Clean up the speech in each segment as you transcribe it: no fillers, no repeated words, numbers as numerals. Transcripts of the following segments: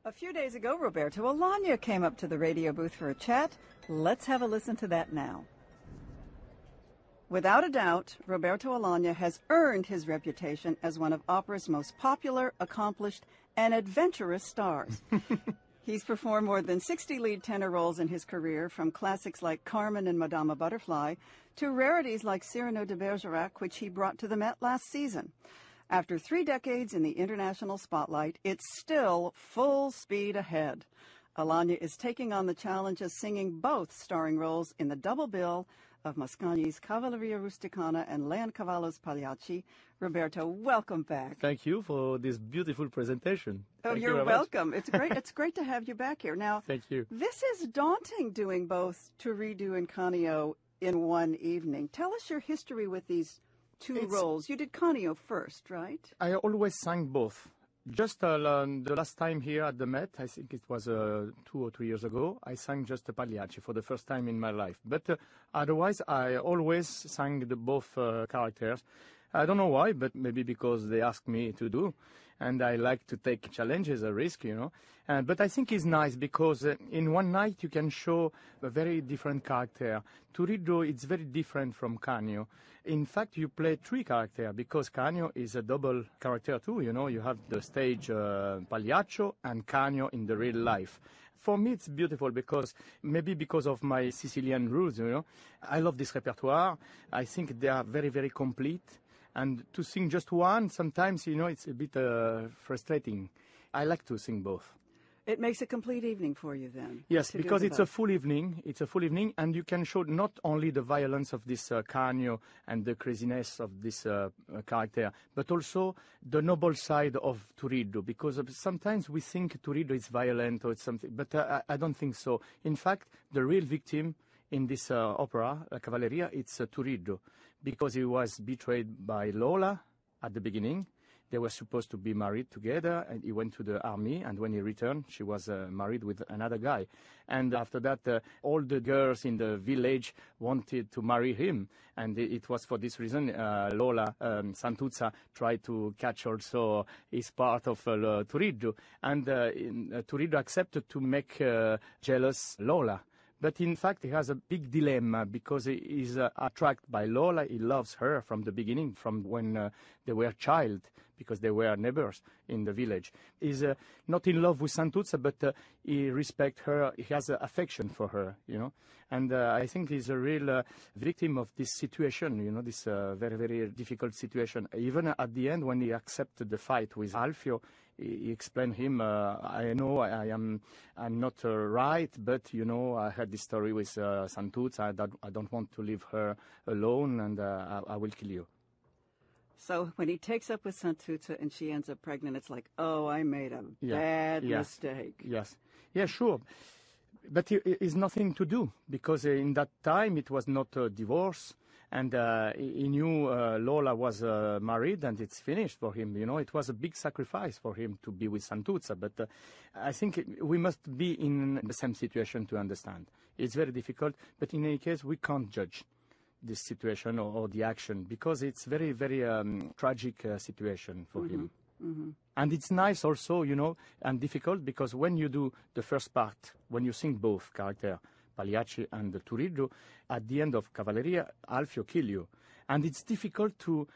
A few days ago, Roberto Alagna came up to the radio booth for a chat. Let's have a listen to that now. Without a doubt, Roberto Alagna has earned his reputation as one of opera's most popular, accomplished, and adventurous stars. He's performed more than 60 lead tenor roles in his career, from classics like Carmen and Madama Butterfly to rarities like Cyrano de Bergerac, which he brought to the Met last season. After 3 decades in the international spotlight, it's still full speed ahead. Alagna is taking on the challenge of singing both starring roles in the double bill of Mascagni's Cavalleria Rusticana and Leoncavallo's Pagliacci. Roberto, welcome back. Thank you for this beautiful presentation. Oh, you're welcome. It's great. It's great to have you back here. Now, thank you. This is daunting, doing both Turiddu and Canio in one evening. Tell us your history with these two roles. You did Canio first, right? I always sang both. Just the last time here at the Met, I think it was 2 or 3 years ago, I sang just the Pagliacci for the first time in my life. But otherwise, I always sang the both characters. I don't know why, but maybe because they asked me to do. And I like to take challenges, a risk, you know. But I think it's nice because in one night you can show a very different character. Turiddu, it's very different from Canio. In fact, you play 3 characters because Canio is a double character too, you know. You have the stage Pagliaccio and Canio in the real life. For me, it's beautiful because maybe because of my Sicilian roots, you know. I love this repertoire. I think they are very, very complete. And to sing just one, sometimes, you know, it's a bit frustrating. I like to sing both. It makes a complete evening for you then. Yes, because it's a full evening. It's a full evening, and you can show not only the violence of this Canio and the craziness of this character, but also the noble side of Turiddu, because sometimes we think Turiddu is violent or it's something, but I don't think so. In fact, the real victim in this opera, Cavalleria, it's Turiddu, because he was betrayed by Lola at the beginning. They were supposed to be married together, and he went to the army, and when he returned, she was married with another guy. And after that, all the girls in the village wanted to marry him, and it was for this reason Lola, Santuzza, tried to catch also his part of Turiddu, and Turiddu accepted to make jealous Lola. But in fact, he has a big dilemma because he is attracted by Lola. He loves her from the beginning, from when they were child, because they were neighbors in the village. He's not in love with Santuzza, but he respects her. He has affection for her, you know. And I think he's a real victim of this situation, you know, this very, very difficult situation. Even at the end, when he accepted the fight with Alfio, he explained him, I know I'm not right, but, you know, I had this story with Santuzza. I don't want to leave her alone, and I will kill you. So when he takes up with Santuzza and she ends up pregnant, it's like, oh, I made a bad mistake. Yes. Yeah, sure. But it's nothing to do, because in that time it was not a divorce. And he knew Lola was married, and it's finished for him. You know, it was a big sacrifice for him to be with Santuzza. But I think we must be in the same situation to understand. It's very difficult, but in any case, we can't judge this situation or the action, because it's very, very tragic situation for him. Mm-hmm. And it's nice also, you know, and difficult, because when you do the first part, when you sing both characters, Pagliacci and Turiddu, at the end of Cavalleria, Alfio kill you. And it's difficult to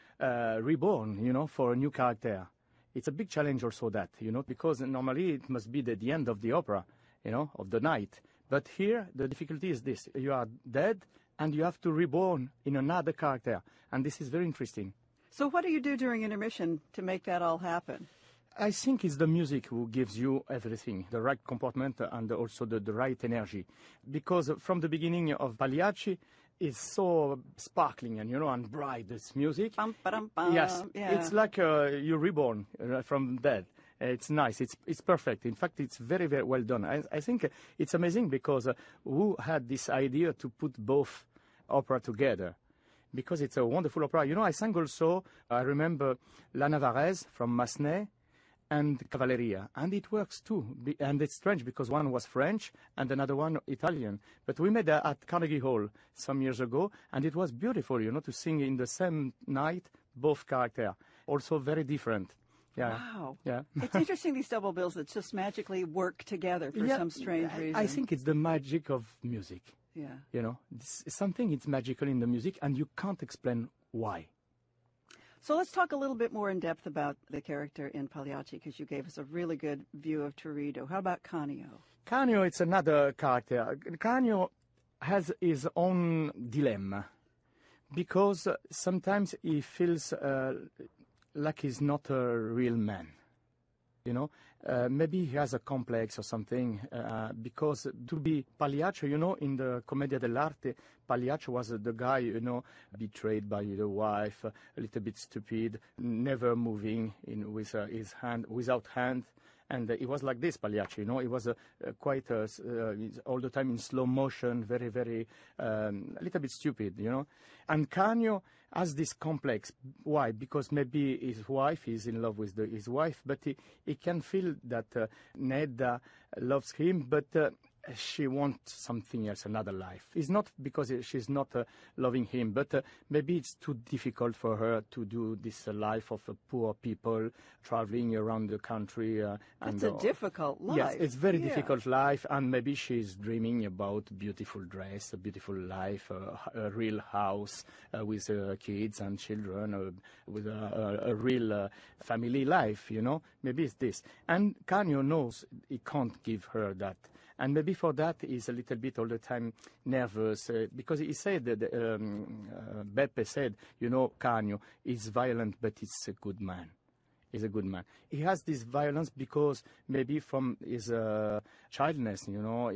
reborn, you know, for a new character. It's a big challenge also that, you know, because normally it must be the end of the opera, you know, of the night. But here, the difficulty is this. You are dead, and you have to reborn in another character. And this is very interesting. So what do you do during intermission to make that all happen? I think it's the music who gives you everything, the right comportment and also the right energy. Because from the beginning of Pagliacci, it's so sparkling and, you know, and bright, this music. Bum, ba-dum, bum. Yes, yeah. It's like you're reborn from dead. It's nice. It's perfect. In fact, it's very, very well done. I think it's amazing because who had this idea to put both opera together? Because it's a wonderful opera. You know, I sang also, I remember La Navarrese from Massenet, and Cavalleria, and it works too. And it's strange because one was French and another one Italian. But we made at Carnegie Hall some years ago, and it was beautiful, you know, to sing in the same night both characters. Also very different. Yeah. Wow. Yeah. It's interesting, these double bills that just magically work together for some strange reason. I think it's the magic of music. Yeah. You know, it's something, it's magical in the music, and you can't explain why. So let's talk a little bit more in depth about the character in Pagliacci, because you gave us a really good view of Turiddu. How about Canio? Canio, it's another character. Canio has his own dilemma, because sometimes he feels like he's not a real man. You know, maybe he has a complex or something, because to be Pagliaccio, you know, in the Commedia dell'arte, Pagliaccio was the guy, you know, betrayed by the wife, a little bit stupid, never moving with his hand, without hand. And he was like this, Pagliacci, you know. He was quite all the time in slow motion, very, very, a little bit stupid, you know. And Canio has this complex. Why? Because maybe his wife is in love with his wife, but he can feel that Nedda loves him, but she wants something else, another life. It's not because she's not loving him, but maybe it's too difficult for her to do this life of poor people traveling around the country. It's a difficult life. Yes, it's very difficult life, and maybe she's dreaming about beautiful dress, a beautiful life, a real house with kids and children, with a real family life, you know. Maybe it's this. And Canio knows he can't give her that. And maybe for that he's a little bit all the time nervous, because he said that Beppe said, you know, Canio is violent, but he's a good man. He's a good man. He has this violence because maybe from his childness, you know,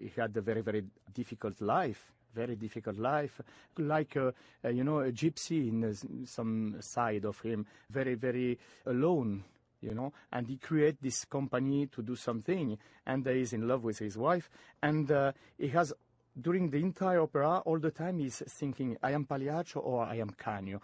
he had a very, very difficult life. Very difficult life, like, you know, a gypsy in some side of him, very, very alone. You know, and he creates this company to do something, and he's in love with his wife, and he has, during the entire opera, all the time he's thinking, I am Pagliaccio or I am Canio.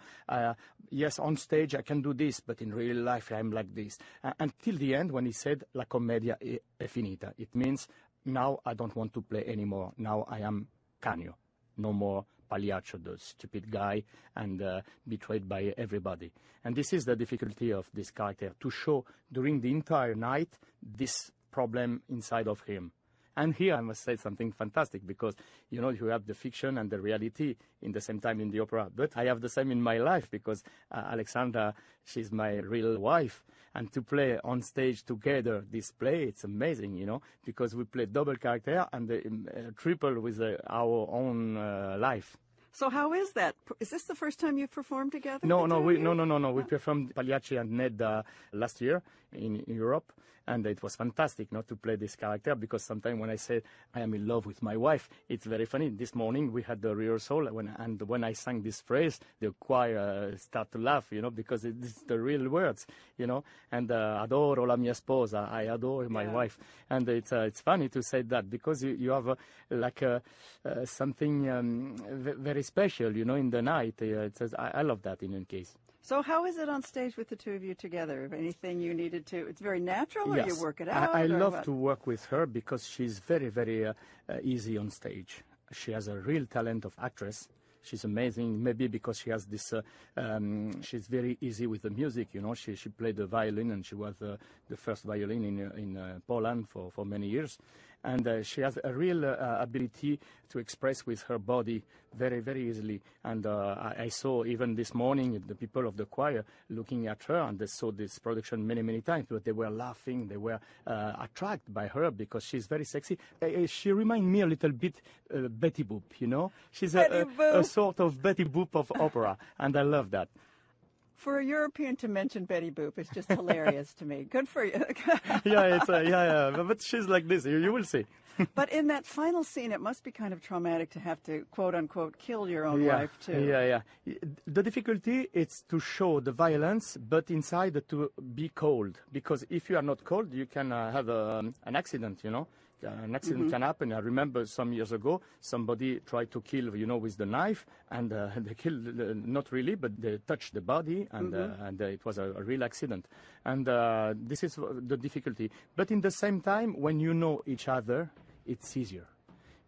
Yes, on stage I can do this, but in real life I'm like this. Until the end, when he said, La commedia è finita. It means, now I don't want to play anymore. Now I am Canio. No more Pagliaccio, the stupid guy, and betrayed by everybody. And this is the difficulty of this character, to show during the entire night this problem inside of him. And here I must say something fantastic, because, you know, you have the fiction and the reality in the same time in the opera. But I have the same in my life, because Aleksandra, she's my real wife. And to play on stage together this play, it's amazing, you know, because we play double character and triple with our own life. So how is that? Is this the first time you've performed together? No. We performed Pagliacci and Nedda last year in Europe, and it was fantastic not to play this character, because sometimes when I say I am in love with my wife, it's very funny. This morning we had the rehearsal, and when I sang this phrase, the choir start to laugh, you know, because it's the real words, you know. And adoro la mia sposa, I adore my wife, and it's funny to say that, because you have something very special, you know, in the night. It says, I love that in any case. So how is it on stage with the two of you together? Anything you needed to, it's very natural, or yes. You work it out? I love to work with her, because she's very, very easy on stage. She has a real talent of actress. She's amazing, maybe because she has this, she's very easy with the music, you know. She played the violin, and she was the first violin in Poland for many years. And she has a real ability to express with her body very, very easily. And I saw even this morning the people of the choir looking at her, and they saw this production many, many times, but they were laughing, they were attracted by her, because she's very sexy. She reminds me a little bit Betty Boop, you know? She's a sort of Betty Boop of opera, and I love that. For a European to mention Betty Boop is just hilarious to me. Good for you. But she's like this. You will see. But in that final scene, it must be kind of traumatic to have to, quote unquote, kill your own wife too. Yeah. The difficulty is to show the violence, but inside to be cold. Because if you are not cold, you can have an accident, you know. An accident can happen. I remember some years ago, somebody tried to kill, you know, with the knife, and they killed, not really, but they touched the body, and it was a real accident. And this is the difficulty. But in the same time, when you know each other, it's easier.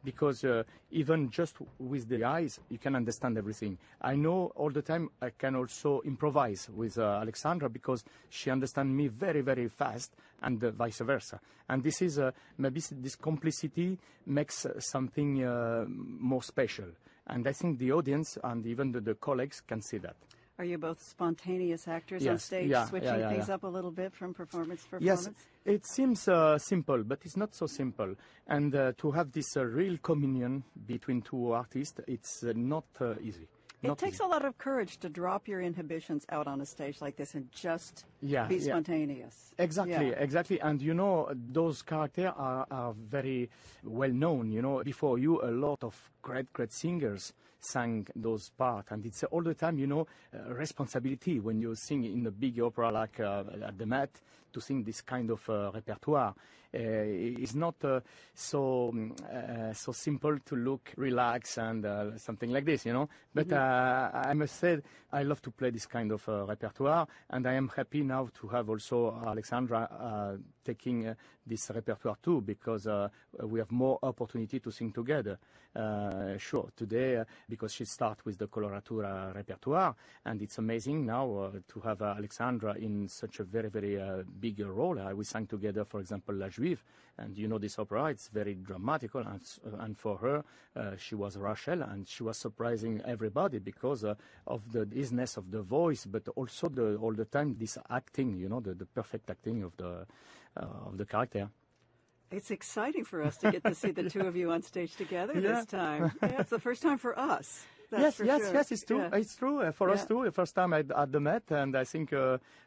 because even just with the eyes, you can understand everything. I know all the time I can also improvise with Aleksandra because she understands me very, very fast, and vice versa. And this is maybe this complicity makes something more special. And I think the audience and even the colleagues can see that. Are you both spontaneous actors Yes, on stage, switching things up a little bit from performance to performance? Yes, it seems simple, but it's not so simple. And to have this real communion between two artists, it's not easy. It takes a lot of courage to drop your inhibitions out on a stage like this and just be spontaneous. Exactly, exactly. And you know, those characters are very well known. You know, before you, a lot of great singers sang those parts, and it's all the time, you know, responsibility when you sing in a big opera like at the Met, to sing this kind of repertoire. It's not so simple to look relaxed and something like this, you know. But I must say, I love to play this kind of repertoire, and I am happy now to have also Aleksandra taking this repertoire too, because we have more opportunity to sing together. Sure, today, because she starts with the coloratura repertoire, and it's amazing now to have Aleksandra in such a very, very big role. We sang together, for example, La Juive, and you know this opera, it's very dramatical, and for her, she was Rachel, and she was surprising everybody because of the easiness of the voice, but also all the time this acting, you know, the perfect acting of the character. It's exciting for us to get to see the two of you on stage together this time. Yeah, it's the first time for us. Yes, it's true. Yeah. It's true for us too. The first time at the Met, and I think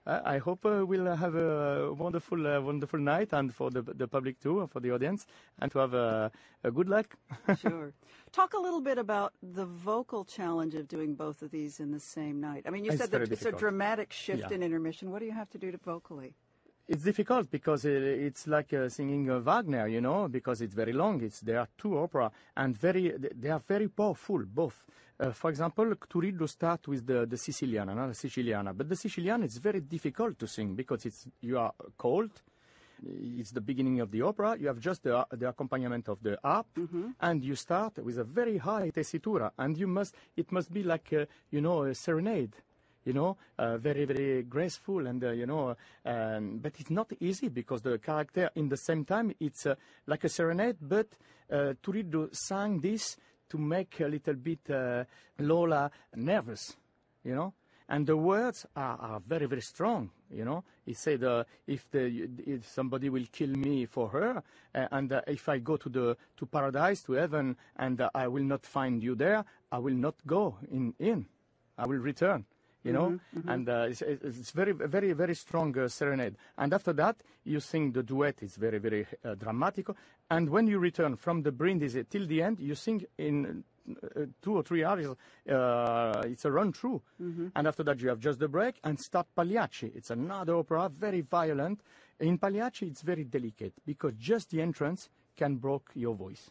I hope we'll have a wonderful night, and for the public too, for the audience, and to have a good luck. Sure. Talk a little bit about the vocal challenge of doing both of these in the same night. I mean, you said that it's a dramatic shift in intermission. What do you have to do to vocally? It's difficult because it's like singing Wagner, you know, because it's very long. There are two opera, and they are very powerful, both. For example, Turiddu start with the Siciliana, not the Siciliana, but the Siciliana is very difficult to sing because you are cold. It's the beginning of the opera. You have just the accompaniment of the harp, and you start with a very high tessitura, and it must be like you know, a serenade. You know, very, very graceful, and you know, but it's not easy because the character, in the same time, it's like a serenade. But Turiddu sang this to make a little bit Lola nervous, you know, and the words are very, very strong. You know, he said, if somebody will kill me for her, and if I go to paradise, to heaven, and I will not find you there, I will not go in. I will return. You know, and it's very, very, very strong serenade. And after that, you sing the duet. It's very, very dramatic. And when you return from the Brindisi till the end, you sing in 2 or 3 hours. It's a run through. And after that, you have just the break and start Pagliacci. It's another opera, very violent. In Pagliacci, it's very delicate because just the entrance can break your voice.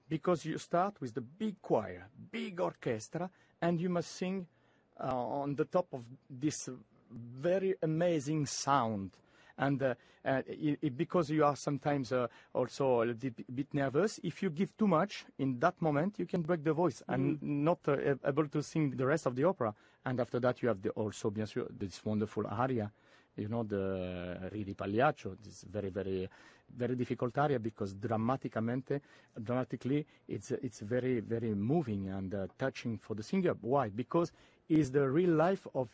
Because you start with the big choir, big orchestra, and you must sing on the top of this very amazing sound, and because you are sometimes also a little bit nervous, if you give too much in that moment, you can break the voice and not able to sing the rest of the opera. And after that, you have also, bien sûr, this wonderful aria, you know, the Ridi Pagliaccio. This very, very, very difficult aria because dramatically, it's very, very moving and touching for the singer. Why? Because it's the real life of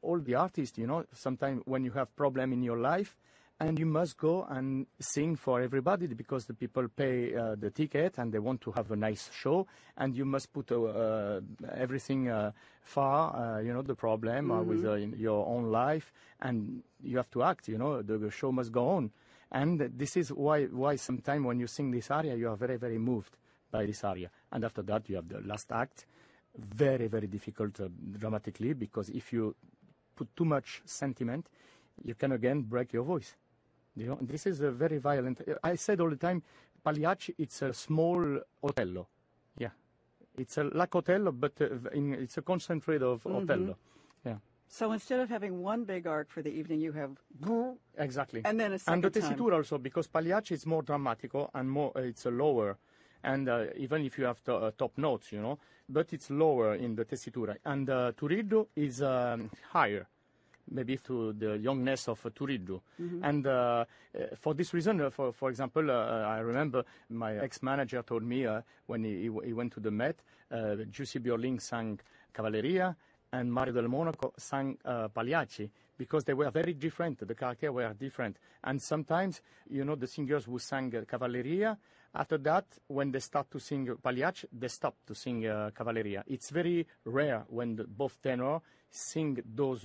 all the artists, you know. Sometimes when you have problem in your life, and you must go and sing for everybody because the people pay the ticket and they want to have a nice show, and you must put everything far, you know, the problem with your own life, and you have to act, you know, the show must go on. And this is why sometimes when you sing this aria, you are very, very moved by this aria. And after that, you have the last act, very, very difficult dramatically, because if you put too much sentiment, you can again break your voice. You know, this is a very violent. I said all the time, Pagliacci, it's a small Otello. Yeah, it's like Otello, but it's a concentrate of Otello. Yeah. So instead of having one big arc for the evening, you have exactly, and then a second and the tessitura also, because Pagliacci is more dramatico and more it's a lower. and even if you have top notes, you know, but it's lower in the tessitura. And Turiddu is higher, maybe to the youngness of Turiddu. And for this reason, for example, I remember my ex-manager told me when he went to the Met, Giussi Björling sang Cavalleria, and Mario del Monaco sang Pagliacci, because they were very different. The characters were different. And sometimes, you know, the singers who sang Cavalleria, after that, when they start to sing Pagliacci, they stop to sing Cavalleria. It's very rare when both tenors sing those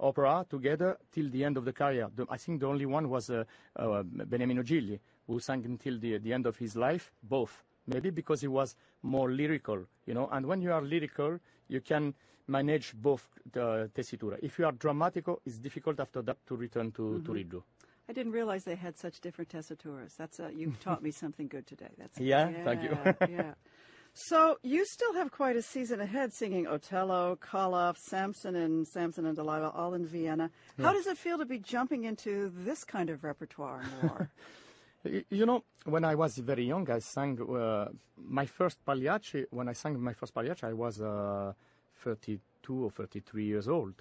opera together till the end of the career. I think the only one was Beniamino Gigli, who sang until the end of his life, both. Maybe because he was more lyrical, you know. And when you are lyrical, you can manage both the tessitura. If you are dramatico, it's difficult after that to return to Turiddu. I didn't realize they had such different tessituras. That's you've taught me something good today. That's yeah, thank you. Yeah. So you still have quite a season ahead, singing Otello, Koloff, Samson and Delilah, all in Vienna. How does it feel to be jumping into this kind of repertoire more? You know, when I was very young, I sang my first Pagliacci. When I sang my first Pagliacci, I was 32 or 33 years old.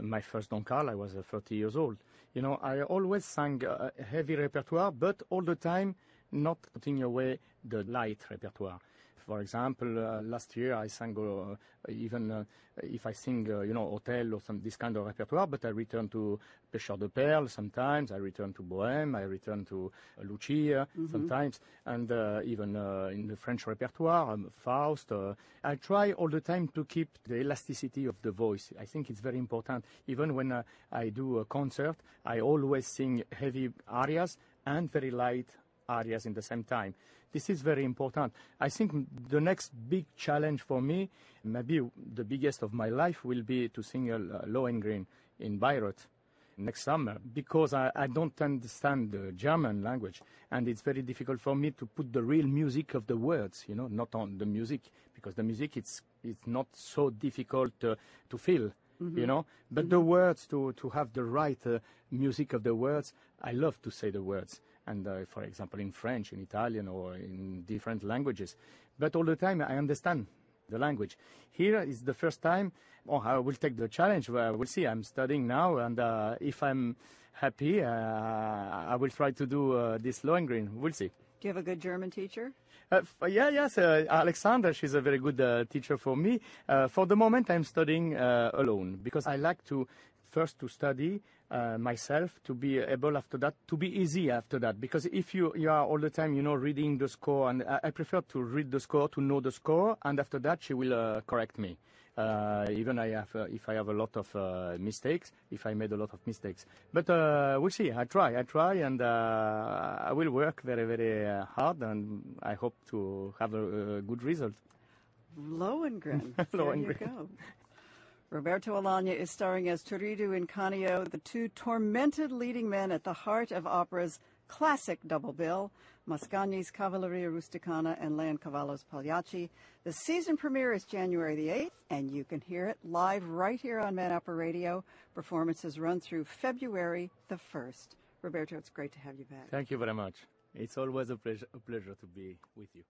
My first Don Carlo, I was 30 years old. You know, I always sang heavy repertoire, but all the time not putting away the light repertoire. For example, last year I sang even if I sing, you know, Hotel or this kind of repertoire, but I return to Pêcheur de Perles sometimes, I return to Bohème, I return to Lucia sometimes, and even in the French repertoire, Faust. I try all the time to keep the elasticity of the voice. I think it's very important. Even when I do a concert, I always sing heavy arias and very light arias in the same time. This is very important. I think the next big challenge for me, maybe the biggest of my life, will be to sing Lohengrin in Bayreuth next summer, because I don't understand the German language, and it's very difficult for me to put the real music of the words, you know, not on the music, because the music it's not so difficult to feel, you know, but the words, to have the right music of the words, I love to say the words. And for example, in French, in Italian, or in different languages. But all the time, I understand the language. Here is the first time, I will take the challenge. We'll see. I'm studying now, and if I'm happy, I will try to do this Lohengrin. We'll see. Do you have a good German teacher? Yes, Alexandra, she's a very good teacher for me. For the moment, I'm studying alone, because I like to first to study myself, to be able after that, to be easy after that. Because if you are all the time, you know, reading the score, and I prefer to read the score, to know the score, and after that she will correct me. Even if I have a lot of mistakes, if I made a lot of mistakes. But we'll see. I try, and I will work very, very hard, and I hope to have a good result. Lohengrin. Lohengrin. There you go. Roberto Alagna is starring as Turiddu in Canio, the two tormented leading men at the heart of opera's classic double bill, Mascagni's Cavalleria Rusticana and Leoncavallo's Pagliacci. The season premiere is January the 8th, and you can hear it live right here on Man Opera Radio. Performances run through February the 1st. Roberto, it's great to have you back. Thank you very much. It's always a pleasure to be with you.